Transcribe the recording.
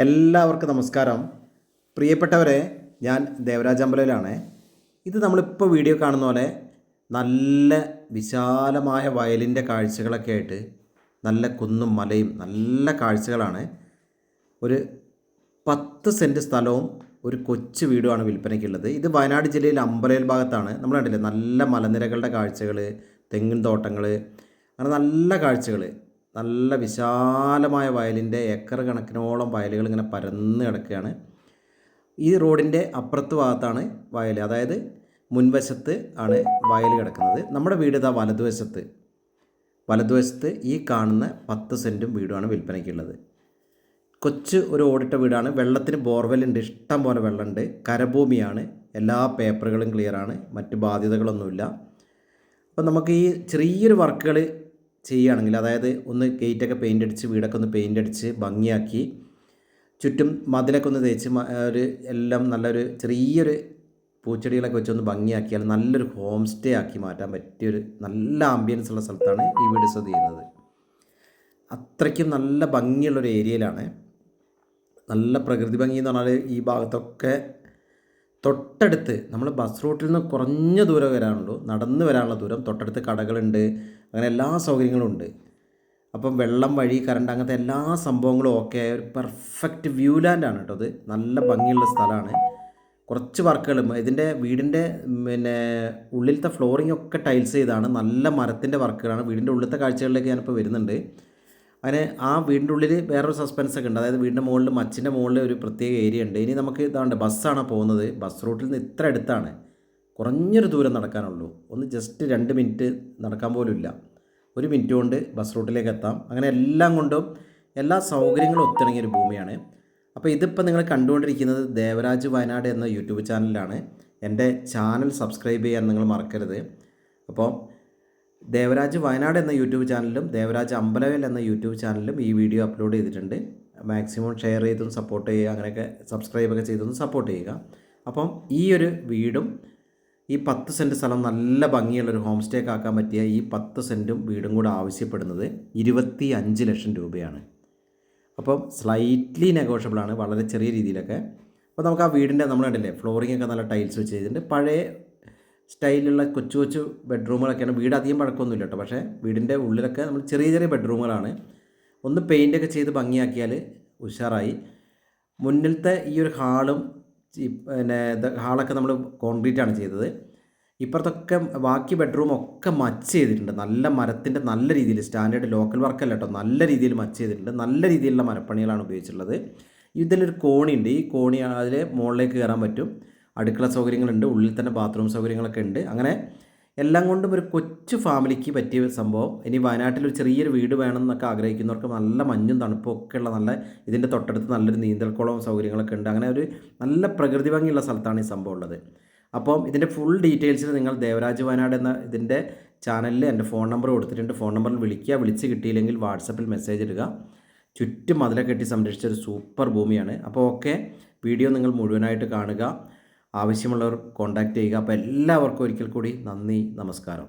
എല്ലാവർക്കും നമസ്കാരം. പ്രിയപ്പെട്ടവരെ, ഞാൻ ദേവരാജ് അമ്പലയിലാണ്. ഇത് നമ്മളിപ്പോൾ വീഡിയോ കാണുന്ന പോലെ നല്ല വിശാലമായ വയലിൻ്റെ കാഴ്ചകളൊക്കെ ആയിട്ട് നല്ല കുന്നും മലയും നല്ല കാഴ്ചകളാണ്. ഒരു 10 സെൻറ്റ് സ്ഥലവും ഒരു കൊച്ചു വീടുമാണ് വിൽപ്പനയ്ക്കുള്ളത്. ഇത് വയനാട് ജില്ലയിൽ അമ്പലവയൽ ഭാഗത്താണ്. നമ്മൾ കണ്ടില്ലേ, നല്ല മലനിരകളുടെ കാഴ്ചകൾ, തെങ്ങിൻ തോട്ടങ്ങൾ, അങ്ങനെ നല്ല കാഴ്ചകൾ. നല്ല വിശാലമായ വയലിൻ്റെ ഏക്കർ കണക്കിനോളം വയലുകൾ ഇങ്ങനെ പരന്ന് കിടക്കുകയാണ്. ഈ റോഡിൻ്റെ അപ്പുറത്ത് ഭാഗത്താണ് വയൽ, അതായത് മുൻവശത്ത് ആണ് വയൽ കിടക്കുന്നത്. നമ്മുടെ വീട് ഇതാ വലതുവശത്ത് ഈ കാണുന്ന 10 സെൻറ്റും വീടുമാണ് വിൽപ്പനയ്ക്കുള്ളത്. കൊച്ചു ഒരു ഓടിട്ട വീടാണ്. വെള്ളത്തിന് ബോർവെല്ലുണ്ട്, ഇഷ്ടം പോലെ വെള്ളമുണ്ട്. കരഭൂമിയാണ്, എല്ലാ പേപ്പറുകളും ക്ലിയറാണ്, മറ്റ് ബാധ്യതകളൊന്നുമില്ല. അപ്പം നമുക്ക് ഈ ചെറിയൊരു വർക്കുകൾ ചെയ്യുകയാണെങ്കിൽ, അതായത് ഒന്ന് ഗേറ്റൊക്കെ പെയിൻ്റ് അടിച്ച്, വീടൊക്കെ ഒന്ന് പെയിൻ്റ് അടിച്ച് ഭംഗിയാക്കി, ചുറ്റും മതിലൊക്കെ ഒന്ന് തേച്ച് ഒരു എല്ലാം നല്ലൊരു ചെറിയൊരു പൂച്ചെടികളൊക്കെ വെച്ചൊന്ന് ഭംഗിയാക്കിയാൽ നല്ലൊരു ഹോം സ്റ്റേ ആക്കി മാറ്റാൻ പറ്റിയൊരു നല്ല ആംബിയൻസ് ഉള്ള സ്ഥലത്താണ് ഈ വീട് സ്ഥിതി ചെയ്യുന്നത്. അത്രയ്ക്കും നല്ല ഭംഗിയുള്ളൊരു ഏരിയയിലാണ്. നല്ല പ്രകൃതി ഭംഗി എന്ന് പറഞ്ഞാൽ ഈ ഭാഗത്തൊക്കെ തൊട്ടടുത്ത് നമ്മൾ ബസ് റൂട്ടിൽ നിന്ന് കുറഞ്ഞ ദൂരം വരാനുള്ളൂ, നടന്ന് വരാനുള്ള ദൂരം. തൊട്ടടുത്ത് കടകളുണ്ട്, അങ്ങനെ എല്ലാ സൗകര്യങ്ങളും ഉണ്ട്. അപ്പം വെള്ളം, വഴി, കറണ്ട്, അങ്ങനത്തെ എല്ലാ സംഭവങ്ങളും ഓക്കെ. ഒരു പെർഫെക്റ്റ് വ്യൂ ലാൻഡാണ് കേട്ടോ. അത് നല്ല ഭംഗിയുള്ള സ്ഥലമാണ്. കുറച്ച് വർക്കുകൾ ഇതിൻ്റെ വീടിൻ്റെ ഉള്ളിലത്തെ ഫ്ലോറിംഗ് ഒക്കെ ടൈൽസ് ചെയ്താണ്. നല്ല മരത്തിൻ്റെ വർക്കുകളാണ്. വീടിൻ്റെ ഉള്ളിലത്തെ കാഴ്ചകളിലേക്ക് ഞാനിപ്പോൾ വരുന്നുണ്ട്. അങ്ങനെ ആ വീടിൻ്റെ ഉള്ളിൽ വേറൊരു സസ്പെൻസൊക്കെ ഉണ്ട്. അതായത് വീടിൻ്റെ മുകളിൽ, മച്ചിൻ്റെ മുകളിൽ ഒരു പ്രത്യേക ഏരിയ ഉണ്ട്. ഇനി നമുക്ക് ഇതാണ്ട് ബസ്സാണ് പോകുന്നത്. ബസ് റൂട്ടിൽ നിന്ന് ഇത്ര അടുത്താണ്, കുറഞ്ഞൊരു ദൂരം നടക്കാനുള്ളൂ. ഒന്ന് ജസ്റ്റ് 2 മിനിറ്റ് നടക്കാൻ പോലും ഇല്ല. 1 മിനിറ്റ് കൊണ്ട് ബസ് റൂട്ടിലേക്ക് എത്താം. അങ്ങനെ എല്ലാം കൊണ്ടും എല്ലാ സൗകര്യങ്ങളും ഒത്തിണങ്ങിയ ഒരു ഭൂമിയാണ്. അപ്പോൾ ഇതിപ്പോൾ നിങ്ങൾ കണ്ടുകൊണ്ടിരിക്കുന്നത് ദേവരാജ് വയനാട് എന്ന യൂട്യൂബ് ചാനലിലാണ്. എൻ്റെ ചാനൽ സബ്സ്ക്രൈബ് ചെയ്യാൻ നിങ്ങൾ മറക്കരുത്. അപ്പോൾ ദേവരാജ് വയനാട് എന്ന യൂട്യൂബ് ചാനലിലും ദേവരാജ് അമ്പലവയൽ എന്ന യൂട്യൂബ് ചാനലിലും ഈ വീഡിയോ അപ്ലോഡ് ചെയ്തിട്ടുണ്ട്. മാക്സിമം ഷെയർ ചെയ്തും സപ്പോർട്ട് ചെയ്യുക, അങ്ങനെയൊക്കെ സബ്സ്ക്രൈബൊക്കെ ചെയ്തൊന്ന് സപ്പോർട്ട് ചെയ്യുക. അപ്പം ഈ ഒരു വീടും ഈ 10 സെൻറ്റ് സ്ഥലം നല്ല ഭംഗിയുള്ളൊരു ഹോം സ്റ്റേ ഒക്കെ ആക്കാൻ പറ്റിയ ഈ 10 സെൻറ്റും വീടും കൂടെ ആവശ്യപ്പെടുന്നത് 25 ലക്ഷം രൂപയാണ്. അപ്പം സ്ലൈറ്റ്ലി നെഗോഷ്യബിളാണ്, വളരെ ചെറിയ രീതിയിലൊക്കെ. അപ്പോൾ നമുക്ക് ആ വീടിൻ്റെ നമ്മൾ കണ്ടില്ലേ, ഫ്ലോറിംഗ് ഒക്കെ നല്ല ടൈൽസ് വെച്ച് ചെയ്തിട്ടുണ്ട്. പഴയ സ്റ്റൈലുള്ള കൊച്ചു കൊച്ചു ബെഡ്റൂമുകളൊക്കെയാണ്. വീട് അധികം പഴക്കമൊന്നുമില്ല കേട്ടോ. പക്ഷേ വീടിൻ്റെ ഉള്ളിലൊക്കെ നമ്മൾ ചെറിയ ചെറിയ ബെഡ്റൂമുകളാണ്. ഒന്ന് പെയിൻ്റൊക്കെ ചെയ്ത് ഭംഗിയാക്കിയാൽ ഉഷാറായി. മുന്നിലത്തെ ഈ ഒരു ഹാളും ഹാളൊക്കെ നമ്മൾ കോൺക്രീറ്റാണ് ചെയ്തത്. ഇപ്പുറത്തൊക്കെ ബാക്കി ബെഡ്റൂമൊക്കെ മച്ച് ചെയ്തിട്ടുണ്ട്. നല്ല മരത്തിൻ്റെ നല്ല രീതിയിൽ, സ്റ്റാൻഡേർഡ് ലോക്കൽ വർക്കല്ല കേട്ടോ, നല്ല രീതിയിൽ മച്ച് ചെയ്തിട്ടുണ്ട്. നല്ല രീതിയിലുള്ള മരപ്പണികളാണ് ഉപയോഗിച്ചിട്ടുള്ളത്. ഇതിലൊരു കോണിയുണ്ട്. ഈ കോണി അതിൽ മുകളിലേക്ക് കയറാൻ പറ്റും. അടുക്കള സൗകര്യങ്ങളുണ്ട്, ഉള്ളിൽ തന്നെ ബാത്റൂം സൗകര്യങ്ങളൊക്കെ ഉണ്ട്. അങ്ങനെ എല്ലാം കൊണ്ടും ഒരു കൊച്ചു ഫാമിലിക്ക് പറ്റിയ സംഭവം. ഇനി വയനാട്ടിൽ ഒരു ചെറിയൊരു വീട് വേണം എന്നൊക്കെ ആഗ്രഹിക്കുന്നവർക്ക് നല്ല മഞ്ഞും തണുപ്പും ഒക്കെയുള്ള നല്ല, ഇതിൻ്റെ തൊട്ടടുത്ത് നല്ലൊരു നീന്തൽക്കുളവും സൗകര്യങ്ങളൊക്കെ ഉണ്ട്. അങ്ങനെ ഒരു നല്ല പ്രകൃതി ഭംഗിയുള്ള സ്ഥലത്താണ് ഈ സംഭവം ഉള്ളത്. അപ്പം ഇതിൻ്റെ ഫുൾ ഡീറ്റെയിൽസിൽ നിങ്ങൾ ദേവരാജ് വയനാട് എന്ന ഇതിൻ്റെ ചാനലിൽ എൻ്റെ ഫോൺ നമ്പർ കൊടുത്തിട്ടുണ്ട്. ഫോൺ നമ്പറിൽ വിളിക്കുക. വിളിച്ച് കിട്ടിയില്ലെങ്കിൽ വാട്സപ്പിൽ മെസ്സേജ് ഇടുക. ചുറ്റും മതിലൊക്കെ കെട്ടി സംരക്ഷിച്ച ഒരു സൂപ്പർ ഭൂമിയാണ്. അപ്പോൾ ഓക്കെ, വീഡിയോ നിങ്ങൾ മുഴുവനായിട്ട് കാണുക. ആവശ്യമുള്ളവർ കോൺടാക്റ്റ് ചെയ്യുക. അപ്പോൾ എല്ലാവർക്കും ഒരിക്കൽ കൂടി നന്ദി, നമസ്കാരം.